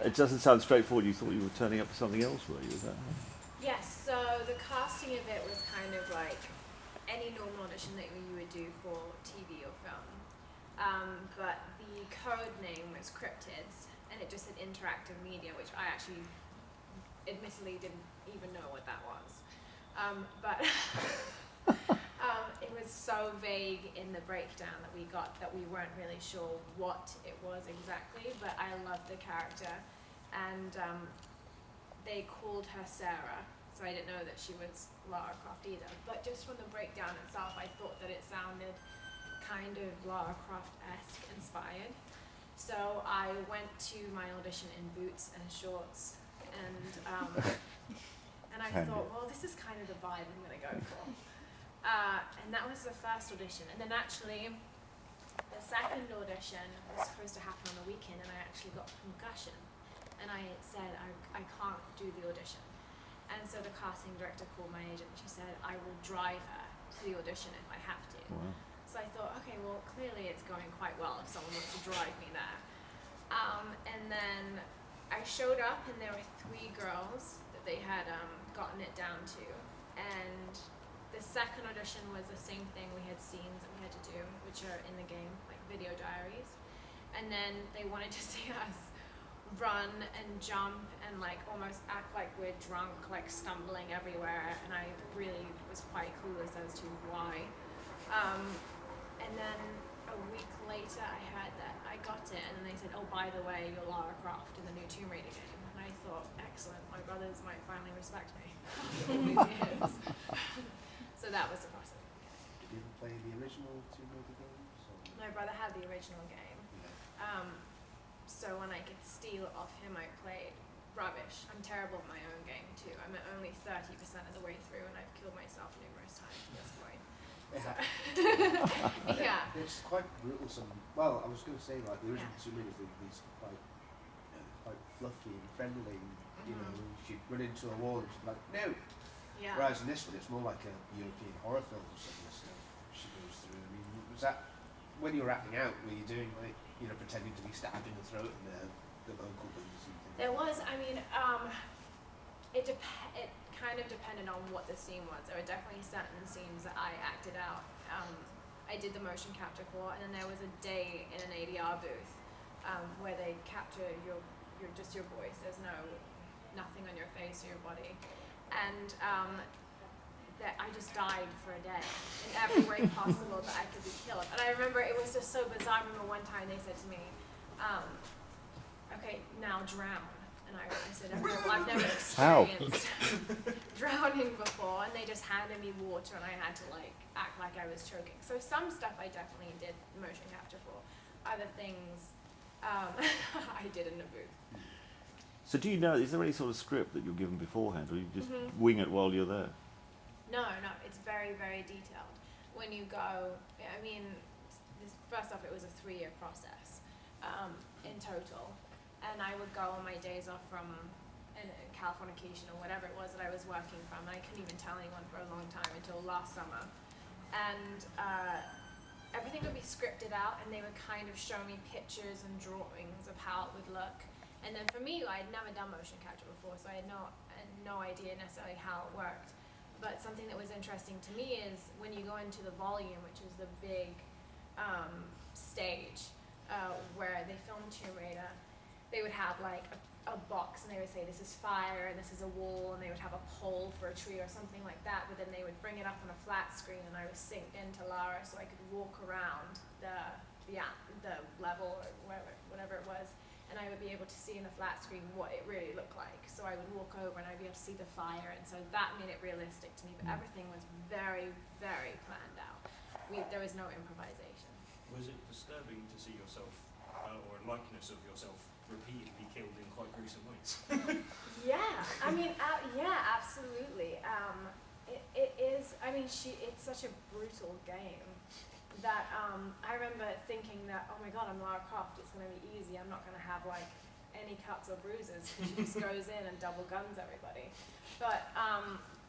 It doesn't sound straightforward. You thought you were turning up for something else, were you? Is that? Yes, so the casting of it was kind of like any normal audition that you would do for TV or film. But the code name was Cryptids, and it just said interactive media, which I actually admittedly didn't even know what that was. But it was so vague in the breakdown that we got that we weren't really sure what it was exactly, but I loved the character. And they called her Sarah, so I didn't know that she was Lara Croft either. But just from the breakdown itself, I thought that it sounded kind of Lara Croft-esque inspired. So I went to my audition in boots and shorts, and I thought, well, this is kind of the vibe I'm going to go for. And that was the first audition. And then actually, the second audition was supposed to happen on the weekend, and I actually got concussion. And I said, I can't do the audition. And so the casting director called my agent, and she said, I will drive her to the audition if I have to. Wow. So I thought, okay, well, clearly it's going quite well if someone wants to drive me there. And then I showed up, and there were 3 girls that they had gotten it down to. And the second audition was the same thing. We had scenes that we had to do, which are in the game, like video diaries. And then they wanted to see us run and jump and like almost act like we're drunk, like stumbling everywhere. And I really was quite clueless as to why. And then a week later, I got it, and then they said, oh, by the way, you're Lara Croft in the new Tomb Raider game. And I thought, excellent, my brothers might finally respect me. So that was the process. Did you ever play the original Tomb Raider games? My brother had the original game. Yeah. So when I could steal off him, I played rubbish. I'm terrible at my own game too. I'm at only 30% of the way through, and I've killed myself numerous times at this point. So yeah. It's quite brutal. Well, I was going to say, like, the original Tomb Raider thing is quite fluffy and friendly. You know, she'd run into a wall and she'd be like, no. Yeah. Whereas in this one, it's more like a European horror film or something. So she goes through. I mean, was that when you were acting out? Were you doing like, you know, pretending to be stabbed in the throat in the local booze and things? There was. I mean, it kind of depended on what the scene was. There were definitely certain scenes that I acted out. I did the motion capture for, and then there was a day in an ADR booth where they capture your voice. There's nothing on your face or your body, and that I just died for a day in every way possible that I could be killed. And I remember it was just so bizarre. I remember one time they said to me, okay, now drown. And I said, okay, well, I've never experienced drowning before. And they just handed me water, and I had to like act like I was choking. So some stuff I definitely did motion capture for. Other things I did in the booth. So do you know, is there any sort of script that you're given beforehand, or you just wing it while you're there? No, it's very, very detailed. When you go, I mean, first off, it was a 3-year process in total. And I would go on my days off from Californication or whatever it was that I was working from. And I couldn't even tell anyone for a long time until last summer. And everything would be scripted out, and they would kind of show me pictures and drawings of how it would look. And then for me, I had never done motion capture before, so I had no idea necessarily how it worked. But something that was interesting to me is when you go into the volume, which is the big stage where they filmed Tomb Raider, they would have like a box, and they would say this is fire and this is a wall, and they would have a pole for a tree or something like that, but then they would bring it up on a flat screen, and I was synced into Lara so I could walk around the level or whatever it was, and I would be able to see in the flat screen what it really looked like. So I would walk over and I'd be able to see the fire, and so that made it realistic to me, but everything was very, very planned out. There was no improvisation. Was it disturbing to see yourself or a likeness of yourself repeatedly killed in quite gruesome ways? Yeah, I mean, yeah, absolutely. It is. I mean, it's such a brutal game that I remember thinking that, oh my God, I'm Lara Croft. It's going to be easy. I'm not going to have like any cuts or bruises. She just goes in and double guns everybody. But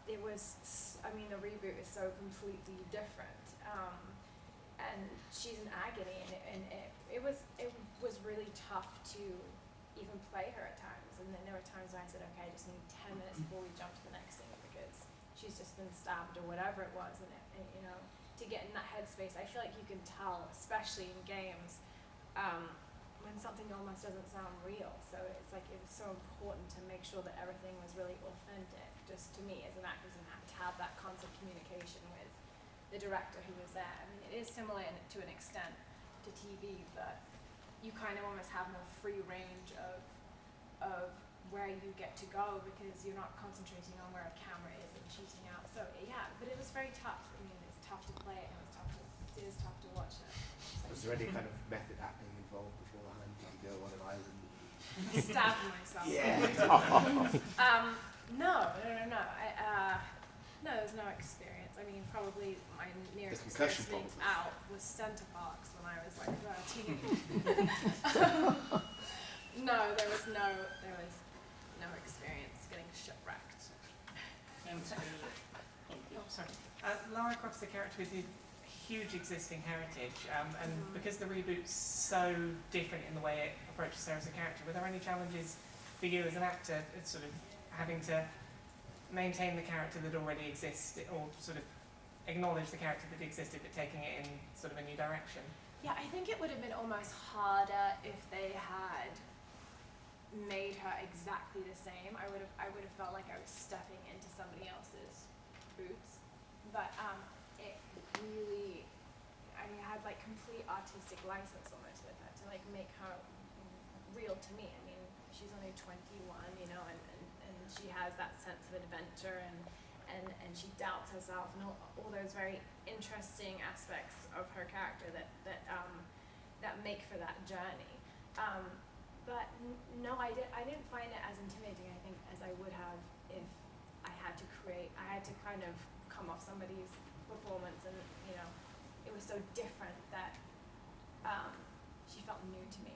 it was. I mean, the reboot is so completely different. And she's in agony, and it was really tough to even play her at times, and then there were times when I said, okay, I just need 10 minutes before we jump to the next scene because she's just been stabbed or whatever it was, and you know, to get in that headspace, I feel like you can tell, especially in games, when something almost doesn't sound real. So it's like it was so important to make sure that everything was really authentic, just to me as an actress, and to have that constant communication with the director who was there. I mean, it is similar to an extent to TV, but you kind of almost have more free range of where you get to go because you're not concentrating on where a camera is and cheating out. So yeah, but it was very tough. I mean, it's tough to play it, and it is tough to watch it. Was there any kind of method acting involved beforehand? Did you go on an island? Stabbed myself. Yeah. No. No, there's no experience. I mean, probably my nearest concussion experience probably. out was Center Parks when I was like 13. No, there was no experience getting shipwrecked. And Lara Croft's a character with a huge existing heritage, and because the reboot's so different in the way it approaches her as a character, were there any challenges for you as an actor, sort of having to maintain the character that already exists, or sort of acknowledge the character that existed but taking it in sort of a new direction? Yeah, I think it would have been almost harder if they had made her exactly the same. I would have felt like I was stepping into somebody else's boots. But it really, I mean, I had like complete artistic license almost with her to like make her real to me. I mean, she's only 21, you know, and she has that sense of adventure and she doubts herself and all those very interesting aspects of her character that make for that journey. But no, I didn't find it as intimidating, I think, as I would have if I had to kind of come off somebody's performance, and you know, it was so different that she felt new to me.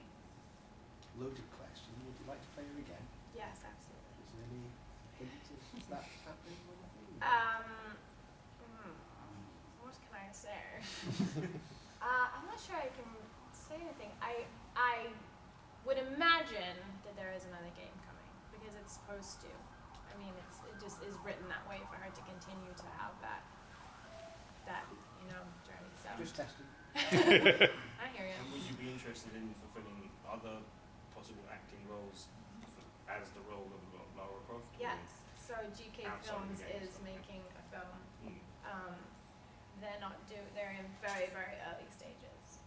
Loaded question. Would you like to play her again? Yes, absolutely. Is there any hint of that happening or anything? What can I say? I'm not sure I can say anything. I would imagine that there is another game coming because it's supposed to. I mean, it just is written that way for her to continue to have that you know, journey. So Just testing. I hear you. And would you be interested in fulfilling other possible acting roles as the role of Lara Croft? or- Yes. So GK Outside of Films the games, is okay. making a film. Mm. They're in very, very early stages.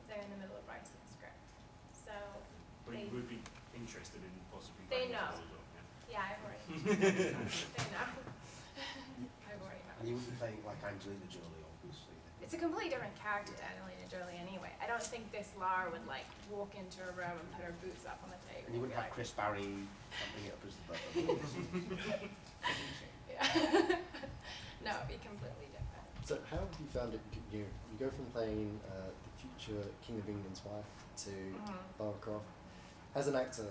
They're in the middle of writing a script. So But they you would be interested in possibly They playing know. as well, yeah? yeah, I've already they know. I've already And known. you wouldn't be playing like Angelina Jolie, obviously. It's a completely different character to Angelina Jolie anyway. I don't think this Lara would like walk into a room and put her boots up on the table. And you wouldn't be have like, Chris Barry pumping it up as the butler. Yeah. No, it'd be completely different. So how have you found it? You go from playing the future King of England's wife to Lara Croft. As an actor,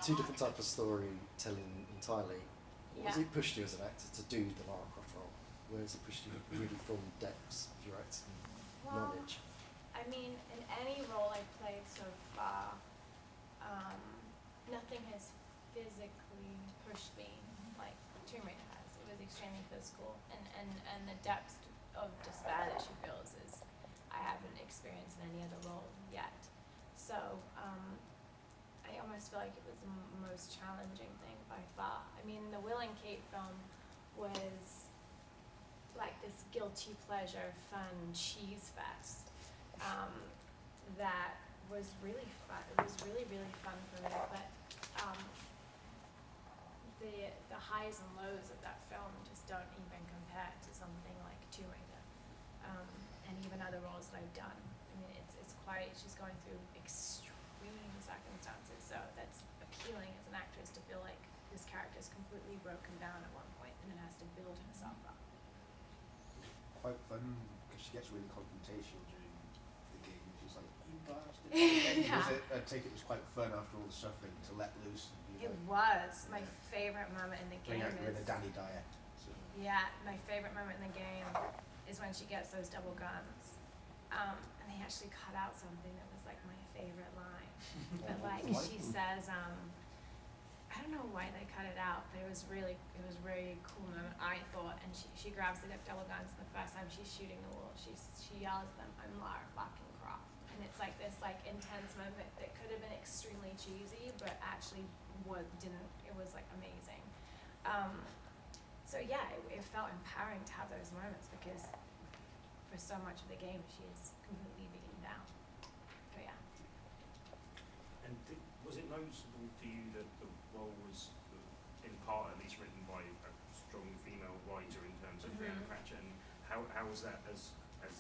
two different types of storytelling entirely. What has Yeah. it pushed you as an actor to do the Lara Croft role? Where has it pushed you really from depths of your acting knowledge? I mean, in any role I've played so far, nothing has physically pushed me like Tomb Raider has. It was extremely physical, and the depth of despair that she feels is I haven't experienced in any other role yet. So I almost feel like it was the most challenging thing by far. I mean, the Will and Kate film was like this guilty pleasure, fun cheese fest that was really fun. It was really, really fun for me. But the highs and lows of that film just don't even compare to something like Tomb Raider, and even other roles that I've done. I mean, it's quite. She's going through extreme circumstances, so that's appealing as an actress to feel like this character is completely broken down at one point and then has to build herself up. Quite fun because she gets really confrontational during the game. She's like, "You bastard!" Yeah. I take it was quite fun after all the suffering to let loose. And be It like, was my Yeah. favorite moment in the bring game. out your Is inner Danny Dyer. So, yeah, my favorite moment in the game is when she gets those double guns, and they actually cut out something that was like my favorite line. But like What? she says, I don't know why they cut it out, but it was very cool. And I thought, and she grabs the double guns the first time she's shooting the wall. She yells at them, "I'm Lara fucking Croft," and it's like this like intense moment that could have been extremely cheesy, but actually didn't. It was like amazing. So yeah, it felt empowering to have those moments because for so much of the game she is completely beaten down. So yeah. And was it noticeable to you that the role was, in part at least, written by a strong female writer in terms of Brianna Cratchit, and how was that as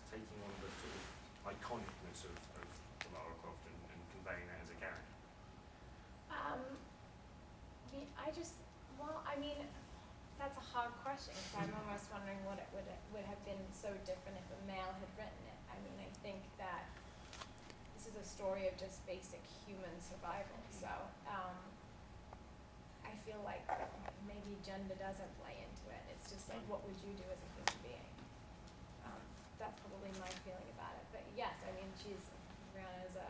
taking on the sort of iconicness of Lara Croft and conveying that as a character? That's a hard question because I'm almost wondering what it would have been so different if a male had written it. I mean, I think that this is a story of just basic human survival. So I feel like maybe gender doesn't play into it. It's just like, what would you do as a human being? That's probably my feeling about it. But yes, I mean, Brianna is a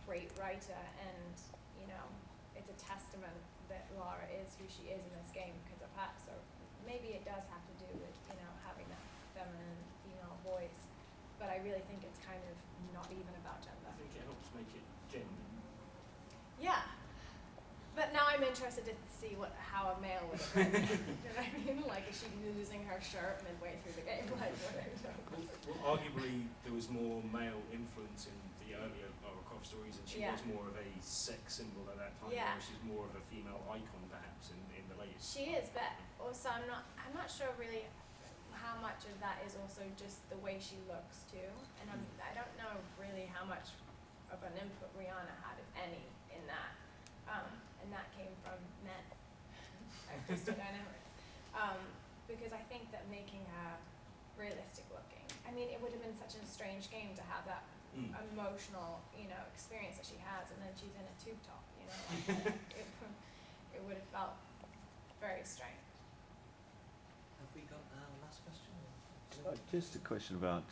great writer, and you know, it's a testament that Lara is who she is in this game because of her. So maybe it does have to do with, you know, having that feminine female voice. But I really think it's kind of not even about gender. I think it helps make it genuine. Yeah. But now I'm interested to see how a male would have written it. You know what I mean? Like, is she losing her shirt midway through the game? Like, what I know. Well, arguably there was more male influence in the earlier Lara Croft stories, and she was more of a sex symbol at that time. Yeah. Whereas she's more of a female icon, perhaps, in the latest. She is, but also I'm not sure really how much of that is also just the way she looks too, and I don't know really how much of an input Rihanna had, if any, in that, and that came from men. Artistic dynamics, because I think that making her realistic looking. I mean, it would have been such a strange game to have that emotional, you know, experience that she has, and then she's in a tube top, you know. Like, it would have felt very strange. Have we got our last question? Just a question about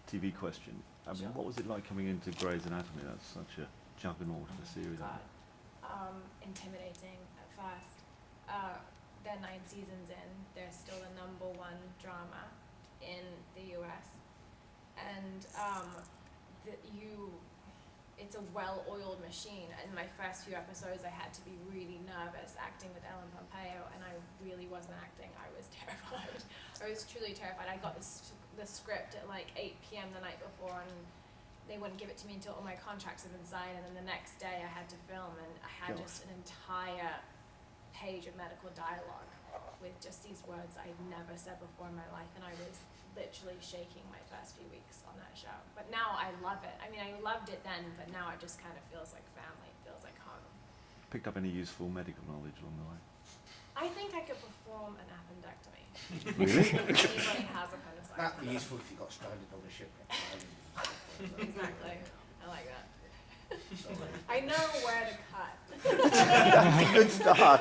TV question. I mean, what was it like coming into Grey's Anatomy? That's such a juggernaut of a series. God. Intimidating at first. They're 9 seasons in. They're still the #1 drama in the US, and it's a well-oiled machine. In my first few episodes, I had to be really nervous acting with Ellen Pompeo, and I really wasn't acting. I was terrified. I was truly terrified. I got the script at like 8 p.m. the night before, and they wouldn't give it to me until all my contracts had been signed, and then the next day I had to film, and I had just an entire page of medical dialogue with just these words I'd never said before in my life, and I was literally shaking my first few weeks on that show. But now I love it. I mean, I loved it then, but now it just kind of feels like family. It feels like home. Picked up any useful medical knowledge along the way? I think I could perform an appendectomy. Really? If anybody has appendicitis. That'd be useful if you got stranded on a ship. Exactly. I like that. Sorry. I know where to cut. Good start.